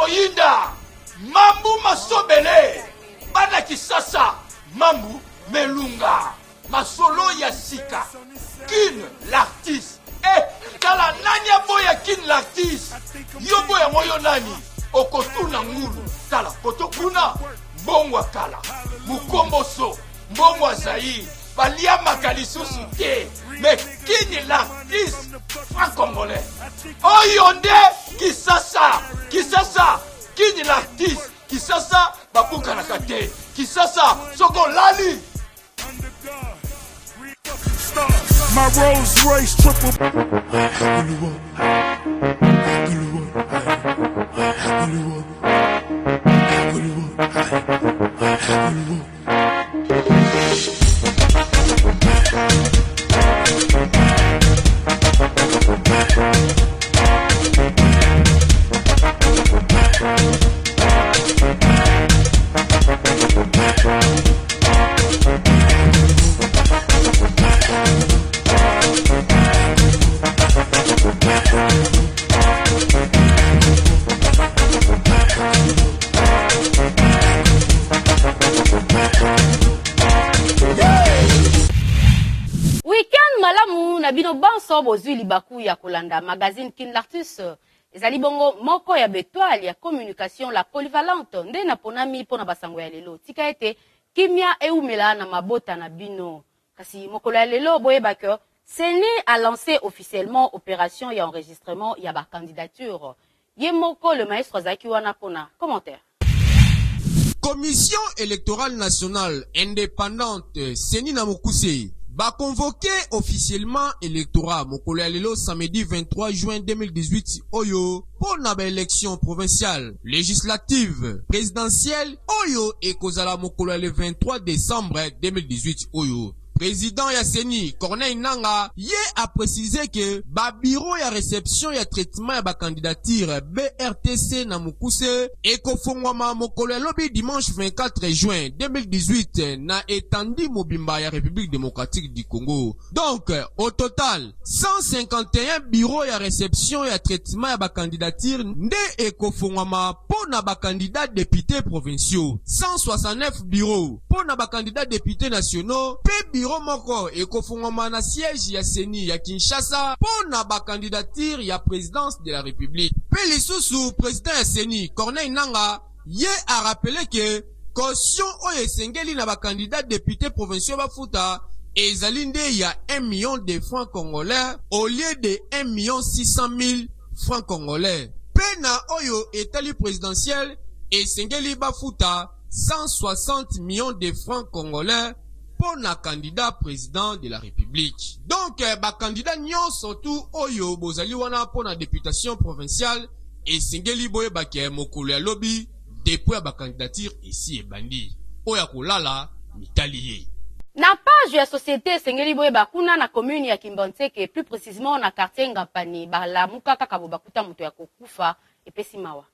Moyinda, Mambu Masobele, Bana Kisasa, Mambu Melunga, Masolo Yassika, Kin l'artiste. Kala nanya boya Kin l'artiste. Yo boya moyo nani, Okotuna Ngulu, Kala Kotokuna, Mbongwa Kala, Mukomboso, Mbongwa Zaï, Balia Makalisusu te, mais Kin l'artiste franc-congolais. Oyonde, Kisasa, Kin l'artiste, Kisasa, Babuka Nakate, Kisasa, Soko Lali. My Rolls Royce triple. Nabino banso bozui libaku ya kolanda magazine Kin l'artiste ezali bongo moko ya betoile ya communication la polyvalente nde na ponami pona basango ya lelo tika ete kimia eumela na mabota na bino kasi mokolo ya lelo boyeba que CENI a lancé officiellement opération ya enregistrement ya ba candidature ye moko le maestro Zaki wana pona commentaire. Commission électorale nationale indépendante CENI na Mokuse va convoquer officiellement électorat mokolo ya lelo samedi 23 juin 2018 oyo pour na élection provinciale, législative, présidentielle oyo et kozala mokolo ya le 23 décembre 2018 oyo. Président ya CENI, Corneille Nanga, ye a précisé que ba bureau ya réception ya traitement ya ba candidature BRTC na Mukuse et kofongwama mokolo ya lobi dimanche 24 juin 2018 na étendue mobimba ya République démocratique du Congo. Donc, au total, 151 bureaux ya réception ya traitement ya ba candidature nde ekofongwama po na ba candidats députés provinciaux. 169 bureaux po na ba candidats députés nationaux, bureau moko ekofungwama na siège ya CENI ya Kinshasa pour na ba candidature ya présidence de la République. Pe lisusu président ya CENI Corneille Nanga ye a rappelé que caution oyo esengeli na ba candidat député provinciaux bafuta ezali nde ya 1 million de francs congolais au lieu de 1,6 million francs congolais. Pe na oyo etali présidentiel esengeli bafuta 160 millions de francs congolais pour na candidat président de la République. Donc, ba candidat nyon surtout oyo bozali wana pour na députation provinciale et singeli boye ba ke mokolo ya lobby depuis ba candidature ici et bandi. Oya kolala mitaliye. Na page ya société singeli boye bakuna na commune ya Kimbanteke plus précisément na quartier Ngapani ba la muka kaka bobakuta muto ya kokufa epesi mawa.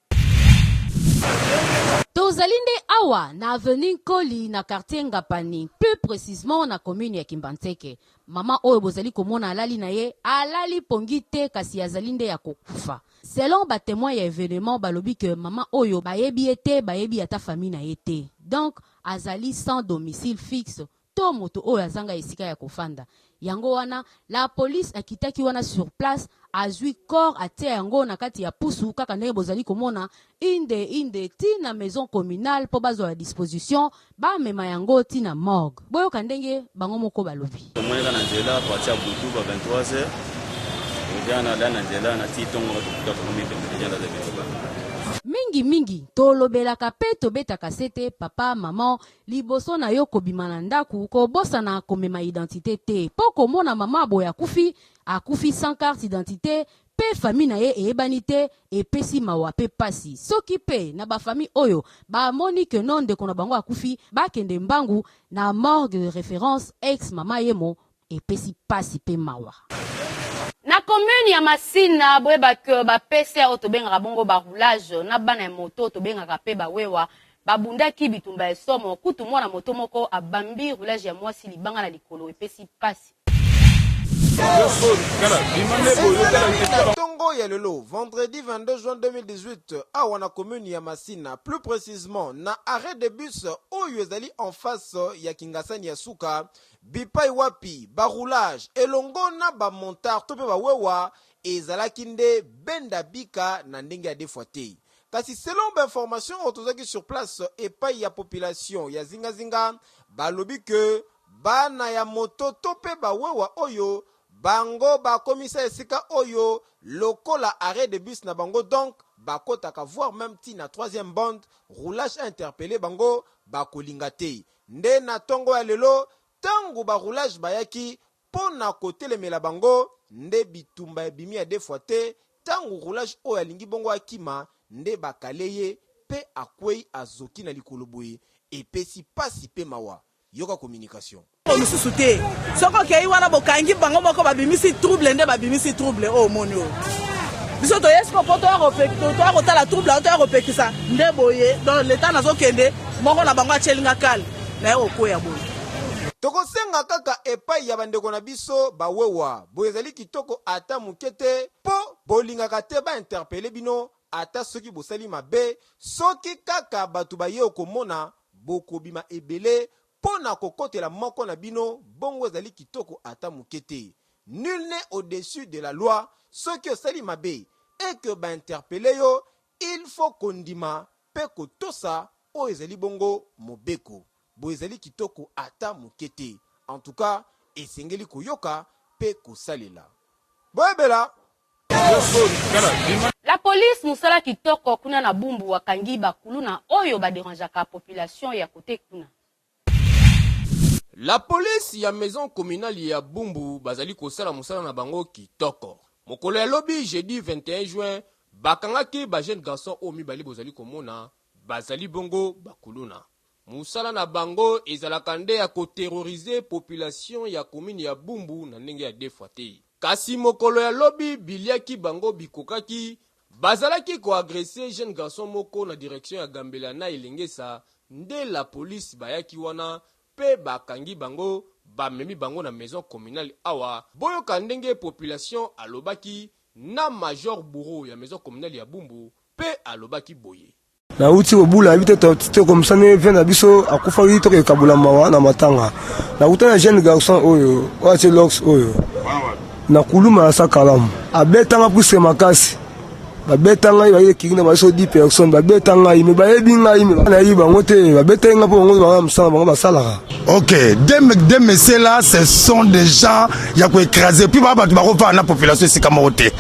Tozalinde awa na avenue Koli na quartier Ngapani, plus précisément na commune ya Kimbanteke. Mama oyo bozali komona alali na ye, alali pongite kasi azalinde ya kokufa. Selon ba témoin ya événement balobi que mama oyo bayebi ete bayebi ata famille na ete. Donc azali sans domicile fixe. To moto oyo azanga esika ya kofanda. Yango wana la police akitaki wana sur place azui corps atie yango na kati ya pusu kaka ndenge bozali komona inde tina maison communale po bazo à disposition ba mema yango tina morgue boyo kandenge bango moko balobi tomweka na nzela patia butu ba 23h ujana na nzela na titongo tukuta komi pembele jana za bitoba mingi tolobelaka pe tobetaka sete papa maman liboso na yo kobima na ndaku kobosa na komema identité te po komona mama boya akufi sans carte d'identité pe famille na ye eyebani te epesi mawa pe pasi soki pe na ba famille oyo ba moni que non de kona bango akufi bakende mbangu na morgue de référence ex mama yemo epesi pasi pe mawa. Na commune ya Masina boyeba ke ba PC otobenga bongo ba roulage na bana moto tobenga pe ba wewa babunda ki bitumba esomo kutu mwana moto moko abambi roulage ya mwasi libanga na likolo epesi pasi. Tongo Yalelo, vendredi 22 juin 2018, à Wana commune ya Masina, plus précisément, na arrêt de bus Oyo ezali en face ya Kingasani ya Suka, bipai wapi, baroulage, elongo na ba montar, tope ba wewa, ezalaki nde benda bika na ndenge ya defoite. Kasi selon l'information otozaki sur place epai ya population ya zinga balobi que bana ya moto tope ba wewa oyo bango ba komisa esika oyo lokola arrêt de bus na bango donc bakotaka voire même ti na troisième bande roulage interpellé bango bakolinga te nde na tongo ya lelo tango ba roulage bayaki pona kotelemela bango nde bitumba ebimi ya defoite tango roulage oyo alingi bongo akima nde bakaleye pe akwei azoki na likolo boye epesi pasi pe mawa yoka communication mosusu te soko kei wana bokangi bango moko babimisi trouble nde babimisi trouble o moni o biso toyesko po toya kotala trouble toya kopekisa nde boye donc leta nazokende moko na bango achelinga kale naye okoya boye tokosenga kaka epai ya bandeko na biso bawewa boye ezali kitoko ata moke te mpo bolingaka te bainterpele bino ata soki bosali mabe soki kaka bato baye okomona bokobima ebele pona kokotela moko na bino bongo ezali kitoko ata moke te nul n'est au-dessus de la loi soki osali mabe et que bainterpele yo il faut kondima pe kotosa oyo ezali bongo mobeko boye ezali kitoko ata moke te en tout cas esengeli koyoka pe kosalela boyebela. La police musala kitoko kuna na bumbu wakangi bakulu na oyo baderanjaka population ya kote kuna. La police ya maison communale ya bumbu bazali kosala musala na bango kitoko. Mokolo ya lobi jeudi 21 juin bakangaki ba jeune garçon o mibali bozali komona bazali bongo bakuluna. Musala na bango ezalaka nde ya koterroriser population ya commune ya bumbu na ndenge ya defoite. Kasi mokolo ya lobi biliaki bango bikokaki bazalaki ko agresser jeune garçon moko na direction ya Gambela na elengesa nde la police bayaki wana pe bakangi bango bamemi bango na maison communale awa boyoka ndenge population alobaki na major bureau ya maison communale ya bumbu pe alobaki boye na uti obula bite to comme ça ne vient na biso akufa wi to ke kabula mawa na matanga na utana jeune garçon oyo wache lox oyo na kuluma sa kalamu abetanga plus makasi babetanga ibaye kinga baso 10 personnes babetanga ime bayebinga ime na yiba ngote babetenga po ngo ba msana bango basalaka. OK, des messieurs là ce sont des gens ya ko écraser puis ba batu ba ko fa na population sikamote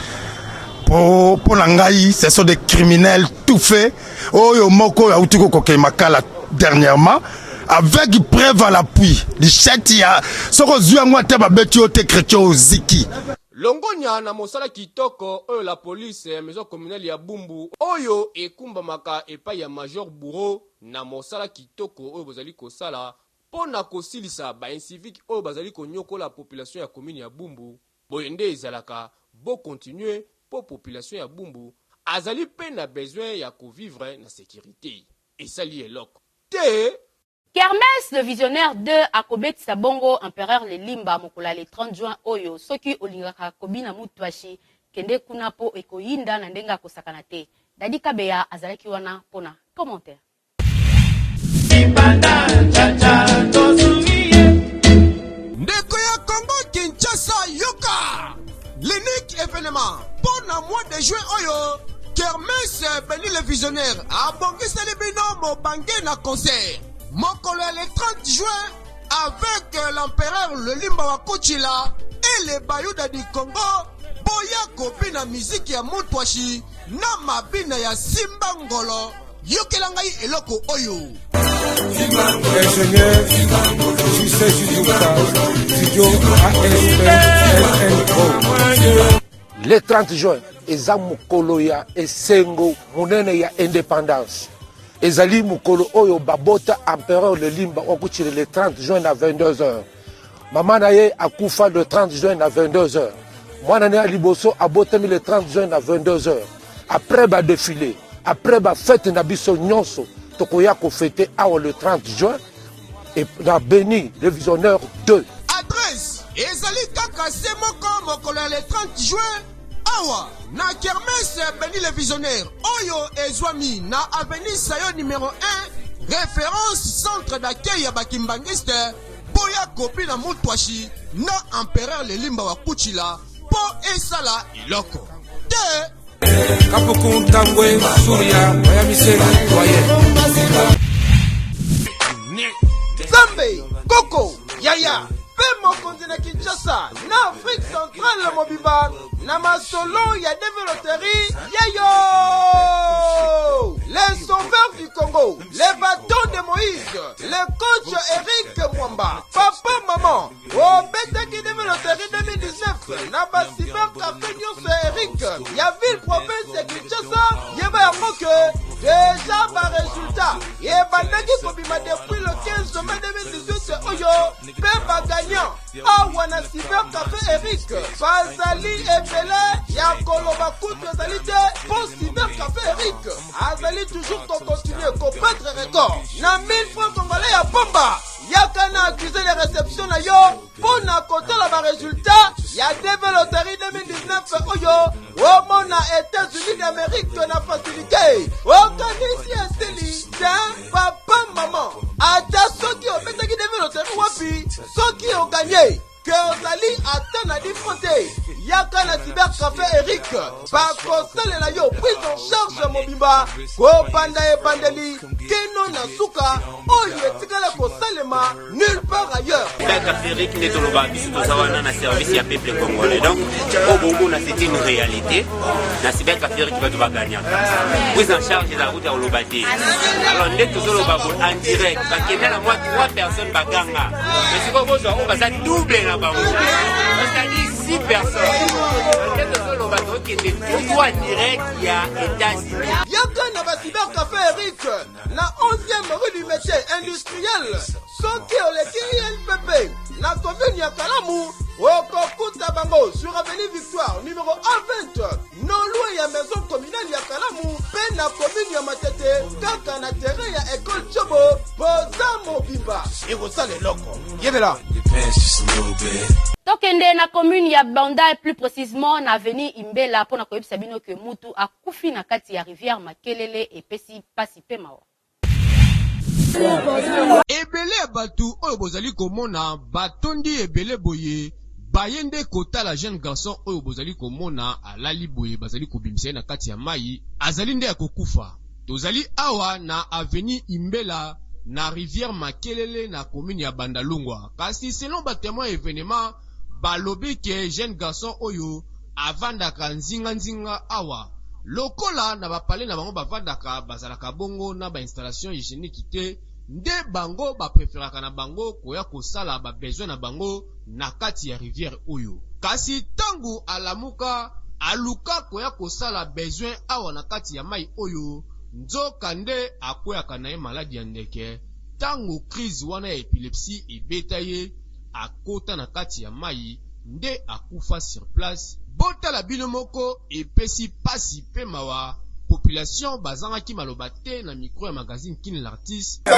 pour langai ce sont des criminels tout fait oyo moko ya utiko koke makala dernièrement avec preuve à l'appui du chetia soko zuya ngwa ba beti ote chrétien oziki longonya na mosala kitoko oyo la police ya maison communale ya bumbu oyo ekumba maka epai ya major bureau na mosala kitoko oyo bozali kosala pona kosilisa ba incivique oyo bazali konyoko la population ya commune ya bumbu boyende ezalaka bo continuer pour population ya bumbu azali pe na besoin ya ko vivre na sécurité esali eloko te. Kermesse le visionnaire de Akobet Sabongo empereur le Limba mokola le 30 juin oyo soki olingaka kobina mutwashi kende kuna po ekoyinda na ndenga kosakana te Dadi Kabeya azalaki wana pona commentaire. Ndeko ya Congo Kinshasa yoka l'unique événement pona mois de juin oyo Kermesse Beni le visionnaire abongisa le bino mobange na concert mokolo le 30 juin avec l'empereur le Limba wa Kochila et les Bayouda du Congo boya kobina musique ya mutwashi na mabina ya Simba Ngolo yokela ngai eloko oyo le 30 juin eza mokolo ya esengo monene ya indépendance ezali mukolo oyo babota empereur le Limba wakuchile le 30 juin à 22h. Mama na ye akufa le 30 juin à 22h. Mwana ne aliboso abotami le 30 juin à 22h. Après ba défilé, après ba fête na biso nyonso, tokoya ko fêter awa le 30 juin et na Beni le visionnaire 2. Adresse ezali kaka se moko mokolo le 30 juin awa na kermesse Beni le Visionnaire oyo ezwami na avenue Sayo numéro 1 référence centre d'accueil ya bakimbangiste boya kopi na mutwashi na empereur Lelimba wa Kuchila po esala iloko te Kapuku Tambwe Surya Bayamisela Waye Zambe Koko Yaya Pemo Konzina Kinshasa na Afrique centrale Mobimba na masolo ya développerie Yayo les sauveurs du Congo, les bâtons de Moïse, le coach Eric Mwamba, papa maman, au bêta qui développerie 2019, na ba cyber café news Eric, ya ville province de Kinshasa, yeba ya moke, déjà ba résultat, yeba naki kobima depuis le 15 mai 2018 oyo, pe ba gagnant, awa na cyber café Eric, bazali ebele, ya koloba kutu azali te, pour cyber café Eric, azali toujours qu'on continue à battre record. Na 1000 francs congolais à Bomba. Yaka na accusé les réceptions na yo. Pour na côté la résultat. Ya développerie 2019 oyo. Womo na États-Unis d'Amérique na facilité. Organisi esteli. Tiens, papa, maman. Ata ceux qui ont fait qui développerie wapi. Ceux qui ont gagné. Que Zali attend à diffronter. Yaka na cyber café Eric. Pas console la yo prise en charge Mobimba. Ko panda e bandeli. Keno na suka. Oyo etikala ko salema nulle part ailleurs. Cyber café Eric n'est au loba bisu to sawana na service ya peuple congolais. Donc au Bongo na c'est une réalité. Na cyber café Eric va tout gagner. Prise en charge de la route à Olobati. Alors net to loba en direct. Parce qu'il y a moi 3 personnes baganga. Mais c'est comme ça on va ça doubler. C'est-à-dire 6 personnes. Le bateau qui était tout droit direct, il y a États-Unis. Yaka na ba cyber café Eric, na 11e rue du métier industriel, soki oleki LPP, na commune ya Kalamu, okokuta bango sur avenue Victoire, numéro A20, non loin ya maison communale ya Kalamu, pe na commune ya Matete, kaka na terrain ya école Chobo, boza Mobimba. Irosale loko. Yebela. Tokende na commune ya Banda et plus précisément na avenue Imbela pour na koyebisa bino ke mutu akufi na kati ya rivière Makelele et pesi pasi pe mawa. Ebele batu oyo bozali komona batondi ebele boye bayende kota la jeune garçon oyo bozali komona alali boye bazali kobimisa na kati ya mai azali nde ya kokufa. Tozali awa na avenue Imbela na rivière Makelele na commune ya Bandalungwa. Kasi selon ba témoin événement balobi ke jeune garçon oyo avandaka nzinga awa lokola na bapale na bango bavandaka bazalaka bongo na ba installation hygiénique te nde bango ba préféraka na bango koya kosala ba besoin na bango na kati ya rivière oyo. Kasi tangu alamuka aluka koya kosala besoin awa na kati ya mai oyo nzoka nde akweyaka na ye maladi ya ndeke tangu crise wana ya epilepsie ebeta ye akota na kati ya mai nde akufa sur place. Botala bino moko epesi pasi pe mawa population bazangaki maloba te na micro ya magazine Kin l'artiste.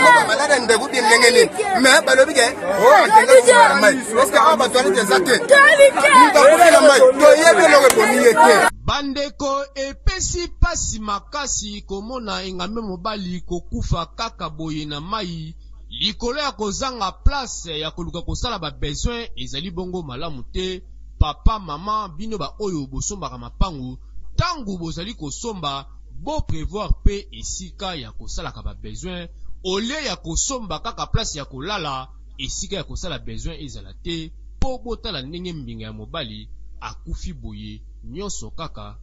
Bandeko epesi pasi makasi komona engame mobali kokufa kaka boye na mai likolo ya kozanga place ya koluka kosala ba besoin ezali bongo malamu te. Papa mama bino ba oyo bosombaka mapangu tangu bozali kosomba bo prévoir pe esika ya kosalaka ba besoin ole ya kosomba kaka place ya kolala esika ya kosala besoin ezala te po botala ndenge mbinga ya mobali akufi boye nyonso kaka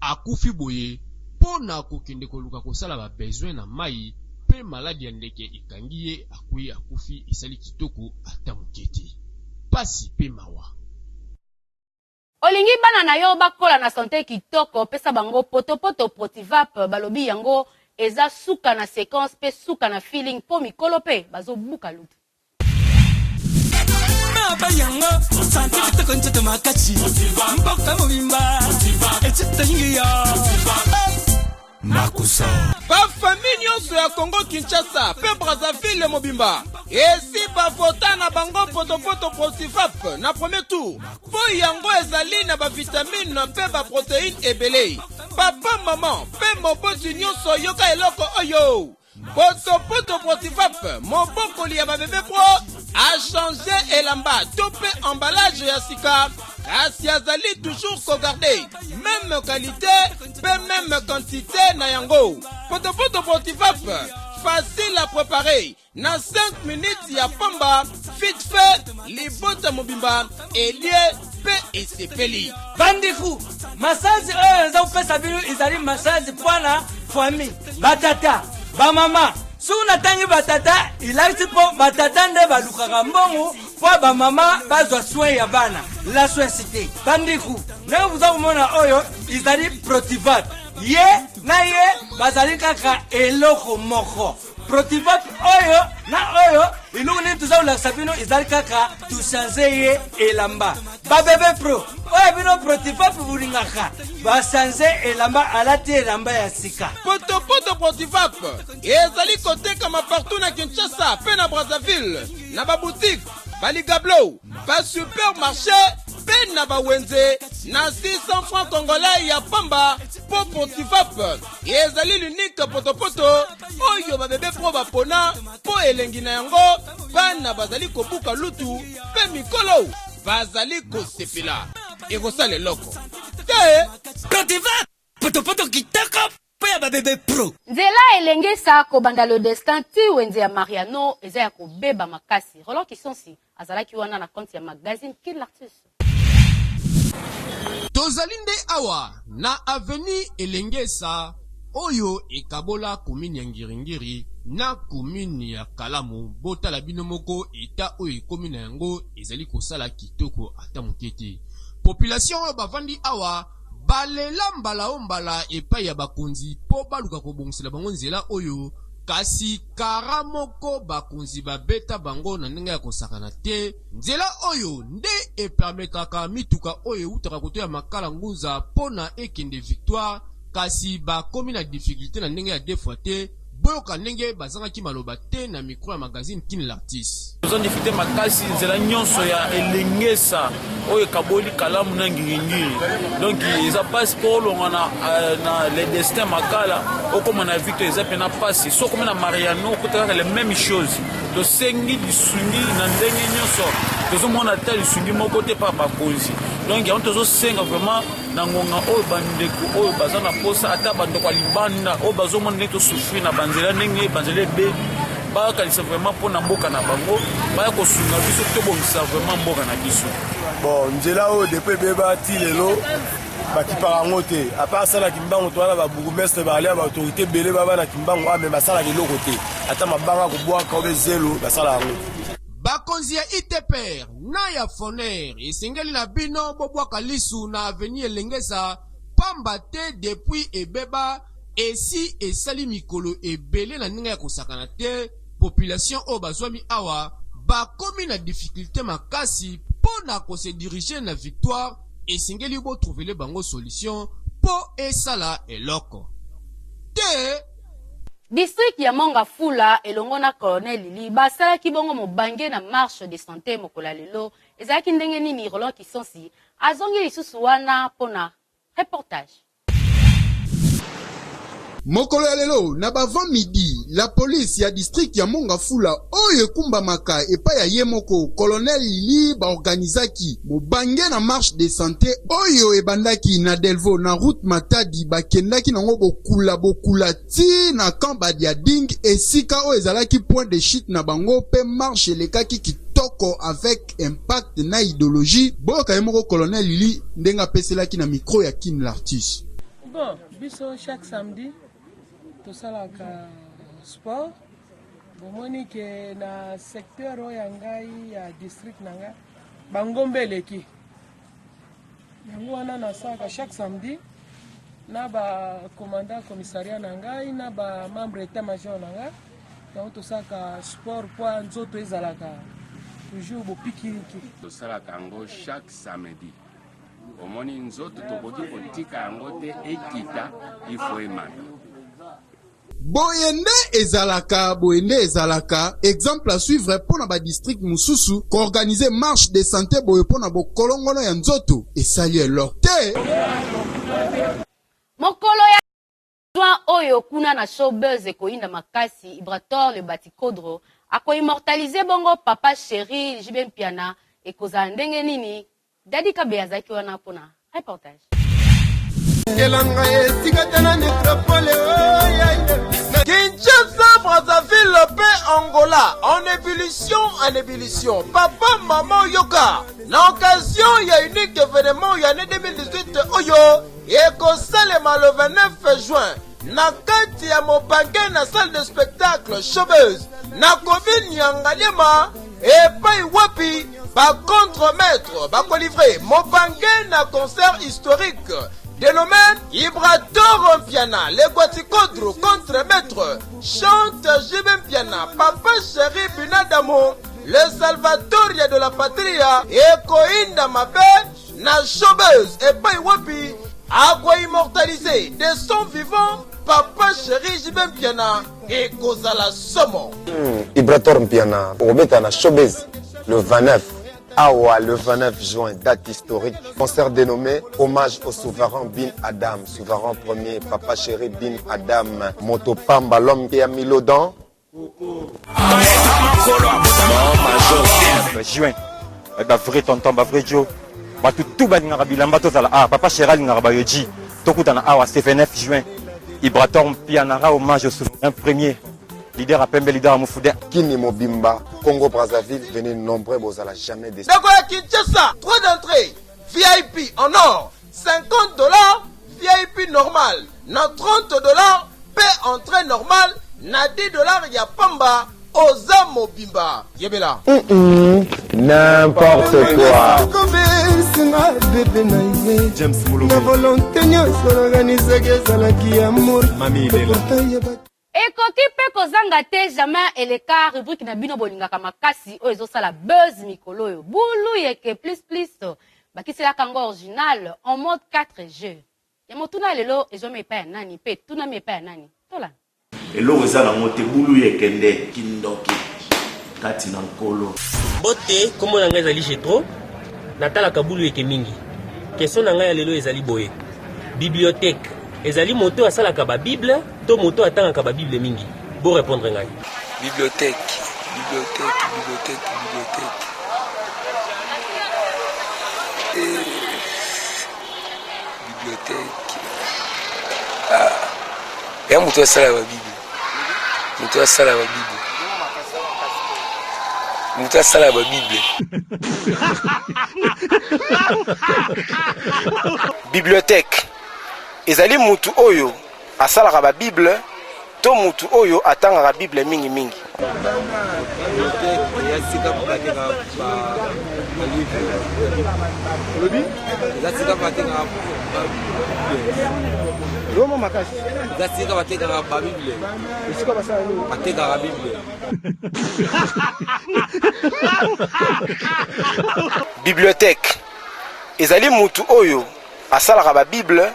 akufi boye pona kokende koluka kosala ba besoin na mai pe maladi ya ndeke ikangi ye akufi esali kitoko ata mokete pasi pe mawa. Olingi bana na yo bakola na santé kitoko pesa bango poto protivap balobi yango eza suka na séquence pe suka na feeling po mikolo pe bazo buka lutu. Ba famille nyonso ya Congo Kinshasa pe Brazzaville Mobimba esi bavota na bango potopoto Protifap na premier tour po yango ezali na bavitamine mpe baproteine ebele. Papa maman mpe moboti nyonso yoka eloko oyo. Potopoto Protifap mobokoli ya babebe pro a changé elamba to pe emballage ya sika kasi azali toujours sauvegarder même qualité pe même quantité na yango. Potopoto Protifap facile à préparer. Na 5 minutes ya pamba, vite fait, libota mobimba, elie, pe esepeli. Bandifu, massage eza upesa binu izali massage pwana famille. Batata, ba mama, suna tangi batata, ilakisi po batata nde balukaka mbongo, po ba mama bazwa soin ya bana. La soin cité. Bandifu, na buza kumona oyo izali Protifap. Ye na ye bazali kaka eloko moko. Protifap oyo na oyo ilungini tuzaula sabino izali kaka tusanze ye elamba. Ba bebe pro oyo bino Protifap bulingaka basanze elamba alati elamba ya sika. Potopoto Protifap ezali koteka partout na Kinshasa pe na Brazzaville na ba boutique baligablo ba supermarché pe na ba wenze na 600 francs congolais ya pamba po Protifap ezali l'unique potopoto oyo ba bebe pro bapona po elengi na yango bana bazali kobuka lutu pe mikolo bazali kosepela ekosala eloko te. Protifap potopoto kitoko po ya ba bebe pro nzela elengesa kobanda le destin ti wenze ya Mariano eza ya kobeba makasi. Roland Kisonsi azalaki wana na compte ya magazine Kin l'artiste. Tozalinde awa na avenue Elengesa oyo ekabola komini ya Ngiringiri na komini ya Kalamu bota la binomoko eta oyo komini yango ezali kosala kitoko ata mokete. Population oyo bavandi awa balela mbala ombala epai ya bakonzi po baluka kobongisela bango nzela oyo kasi karamoko bakonzi babeta bango na ndenge ya kosakana te. Nzela oyo nde epermetaka mituka oyo utaka koto ya makala nguza pona ekende victoire kasi bakomi na difficulté na ndenge ya defwa te. Boyoka ndenge bazangaki maloba te na micro ya magazine Kin l'artiste. Nous avons diffusé makasi nzela nyonso ya Elengesa oyo kaboli Kalamu na Ngiringiri. Donc ils a passe pour longana na les destins makala okoma na victoire ils a pena passe so comme na Mariano kotaka les mêmes choses. To sengi disungi na ndenge nyonso. Tozo mona tel disungi moko te pa bakonzi. Donc on tozo senga vraiment na ngonga oyo bandeko oyo bazana posa ata bandeko libanda oyo bazo mona neto souffrir na banzela ndenge banzela be ba kalisa vraiment pour na mboka na bango ba ko sunga biso to bongisa vraiment mboka na biso. Bon nzela oyo depuis beba ti lelo bakipaka ngo te à part ça la kimbango to wana ba bourgmestre ba alia ba autorité belé baba na kimbango ame basala biloko te ata mabanga ko bwaka obe zelo basala ngo. Bakonzi ya ITPR na ya Foner esengeli na bino bobwaka lisu na avenue Elengesa pamba te depuis ebeba esi esali mikolo ebele na ndenge ya kosakana te. Population oyo bazwami awa bakomi na difficulté makasi pona kose diriger na victoire esengeli bo trouver bango solution po esala eloko te. District ya Mongafula elongo na Colonel Lili basalaki bongo mobange na marche de santé mokola lelo ezalaki ndenge nini. Roland Kisonsi azongi lisusu wana pona reportage. Mokolo ya lelo na bavant midi la police ya district ya Mongafula oyo ekumbamaka epai ya ye moko Colonel Lili baorganizaki mobange na marche de santé oyo ebandaki na Delvaux na route Matadi bakendaki nango bokula ti na camp Badiading esika oyo ezalaki point de chute na bango pe marche elekaki kitoko avec impact na idéologie. Boyoka ye moko Colonel Lili ndenge apeselaki na micro ya Kin l'artiste. Bon, biso chaque samedi tosalaka sport bomoni ke na secteur oyo ya ngai ya district na ngai bangombe eleki yango wana nasalaka chaque samedi na bacommandant commissariat na ngai na bamembre état major na ngai yango tosalaka sport po nzoto ezalaka toujours bopikiriki. Tosalaka yango chaque samedi omoni nzoto tokoki kotika yango te ekita ifo emana. boyende ezalaka exemple à suivre pour na ba district mususu ko organiser marche de santé boye pour na bokolongono ya nzoto et saluer l'orte mokolo ya juin oyo kuna na showbuzz ekoinda makasi Ibrator le Batikodro ako immortaliser bongo papa chéri Jibe Mpiana ekozala ndenge nini Dadi Kabe azaki wana pona reportage Kinshasa, Brazzaville, paix, Angola, en ébullition, papa, maman, yoga. L'occasion, il y a unique événement, il y a l'année 2018, oyo, et Kosalema le 29 juin. Nakati ya Mobange na salle de spectacle, showbuzz, na Covid Nyanganyama, et pas wapi, par contre-maître, bako livré, Mobange na concert historique. Dénommé Ibrator Mpiana, le Guatikodro contre-maître, chante Jibe Mpiana, papa chéri Binadamo, le Salvatoria de la Patria, et Koinda Mabe, na showbuzz, et pas wapi, agua immortalisé, des sons vivants, papa chéri Jibe Mpiana, et Kozala Somo. Ibrator Mpiana, Robeta na showbuzz, le 29. Awa, le 29 juin, date historique, concert dénommé Hommage au souverain Bin Adam, souverain premier, papa chéri Bin Adam, Motopamba, l'homme qui a mis l'odon. Juin, avec un vrai tonton, un vrai Joe, tout papa chéri Ngarabayoji, Tokutana Awa, c'est 29 juin, Ibrator Mpiana, hommage au souverain premier. Leader à Pembe, leader à Moufoudé. Kini Mobimba, Congo Brazzaville, venez nombreux, vous allez jamais décider. D'accord, Kinshasa, 3 d'entrée, VIP en or, $50, VIP normal, na $30, paie entrée normale, na $10, ya Pamba, Oza Mobimba. Yebela. N'importe quoi. James Mouloumé. Ekoki pe kozanga te jamais eleka rubrique na bino bolingaka makasi oyo ezosala buzz mikolo oyo bulu yeke plus bakisela kango original en mode 4G ya motuna lelo ezome epa ya nani pe tuna mi epa ya nani tola eloko ezala mote bulu yeke nde kindoki kati na nkolo bote kombo na ngai ezali jetro natalaka bulu yeke mingi question na ngai ya lelo ezali boye bibliothèque ezali moto asalaka ba bible to moto atangaka ba bible mingi bo répondre ngai bibliothèque ya moto asala ba bible bibliothèque ezali mutu oyo asalaka ba bible to mutu oyo atangaka bible mingi mingi bibliothèque ezali mutu oyo asalaka ba bible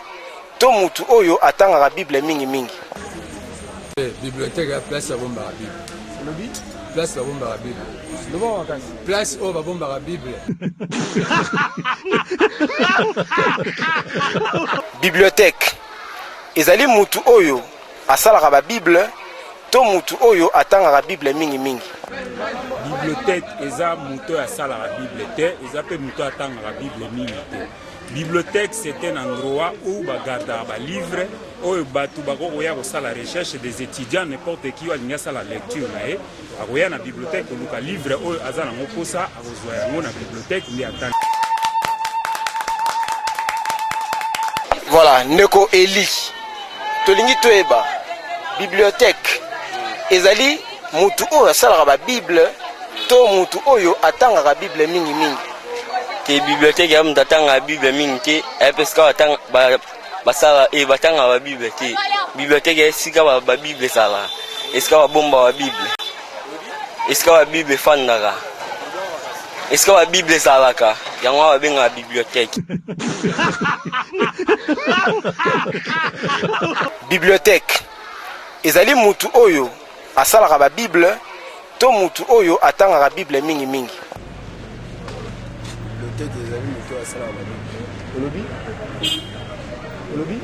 to mutu oyo atangaka bible mingi mingi. Bibliothèque ya place ya bombaka bible. Place ya bombaka bible. Place oyo babombaka bible. Bibliothèque ezali mutu oyo asalaka ba bible to mutu oyo atangaka bible mingi mingi. Bibliothèque eza mutu asalaka bible te, eza pe mutu atangaka bible mingi te. Bibliothèque c'est un endroit où bagarda ba livre oyo batu bakoya kosala recherche des étudiants n'importe qui alinga sala lecture na ye akoya na bibliothèque luka livre oyo aza nango posa akozwa yango na bibliothèque ndi atanga. Voilà, ndeko Eli tolingi toyeba bibliothèque ezali mutu oyo asalaka ba bible to mutu oyo atangaka bible mingi mingi. Ke bibliothèque ya mutu atangaka bible mingi te epeska batanga basala batanga ba bible te. Bibliothèque esika ba bible sala esika babomba ba bible esika ba bible fandaka esika ba bible salaka yango babenga bibliothèque. Bibliothèque ezali mutu oyo asalaka ba Bible to mutu oyo atangaka Bible mingi mingi. Bibliothèque ezali mutu asalaka ba Bible. Olobi?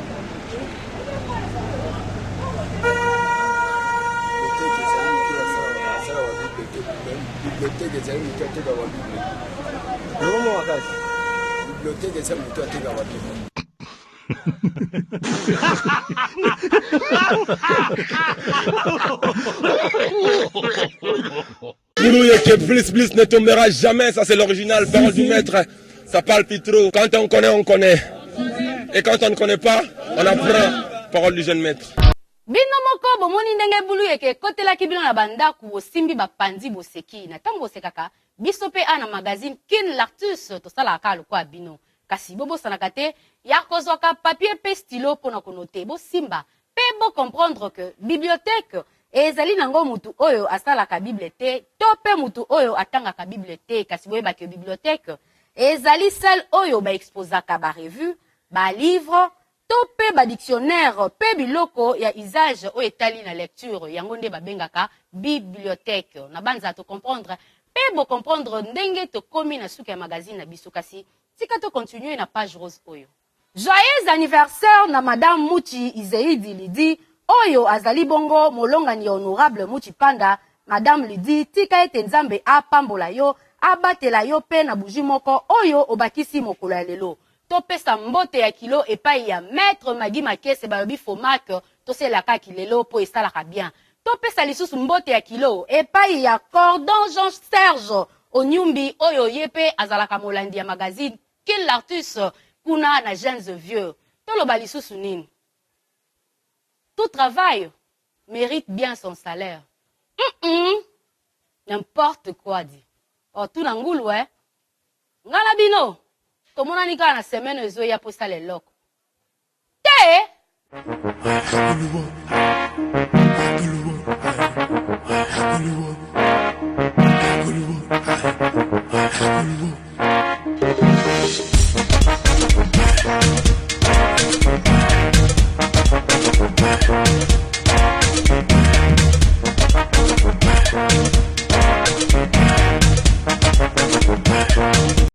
Bibliothèque ezali mutu ateka ba Bible. Ndongo wakati. Bibliothèque ezali mutu ateka ba Bible. Boulouye que Bliss ne tombera jamais, ça c'est l'original, parole du maître, ça parle plus trop. Quand on connaît, on connaît. Et quand on ne connaît pas, on apprend, parole du jeune maître. Bino moko bomoni ndenge buluye ke kotelaki bino na bandaku osimbi bapandi boseki na tango bosekaka biso pe ana magazine Kin Lartus tosalaka lokwa bino kasi bobosanaka te ya kozwaka papier pe stylo mpona konote bosimba pe bo comprendre que bibliothèque ezali nango mutu oyo asalaka bible te to pe mutu oyo atangaka bible te kasi boyebaka bibliothèque ezali celle oyo baexposaka barevue balivre to pe ba dictionnaire pe biloko ya usage o etali na lecture yango nde babengaka bibliothèque na banza to comprendre pe bo comprendre ndenge to komi na suka ya magazine na biso kasi tika to continuer na page rose oyo. Joyeux anniversaire na madame Muchi Izeidi Lidi oyo azali bongo molongani honorable Muchi Panda. Madame Lidi tika ete nzambe apambola yo abatela yo pe na buji moko oyo obakisi mokolo ya lelo. Topesa mbote ya kilo epai ya maître Magi Makese balobi fomak toselaka kilelo po esalaka bien. Topesa lisusu mbote ya kilo epai ya Cordon Jean Serge Onyumbi oyo yepe azalaka molandi ya magazine Kin Lartus kuna na jeunes vieux. Toloba lisusu nini? Tout travail mérite bien son salaire. N'importe quoi dit. Oh tout nangulu ngana bino. Tomona nika na semaine ezo ya posta le loko. Te!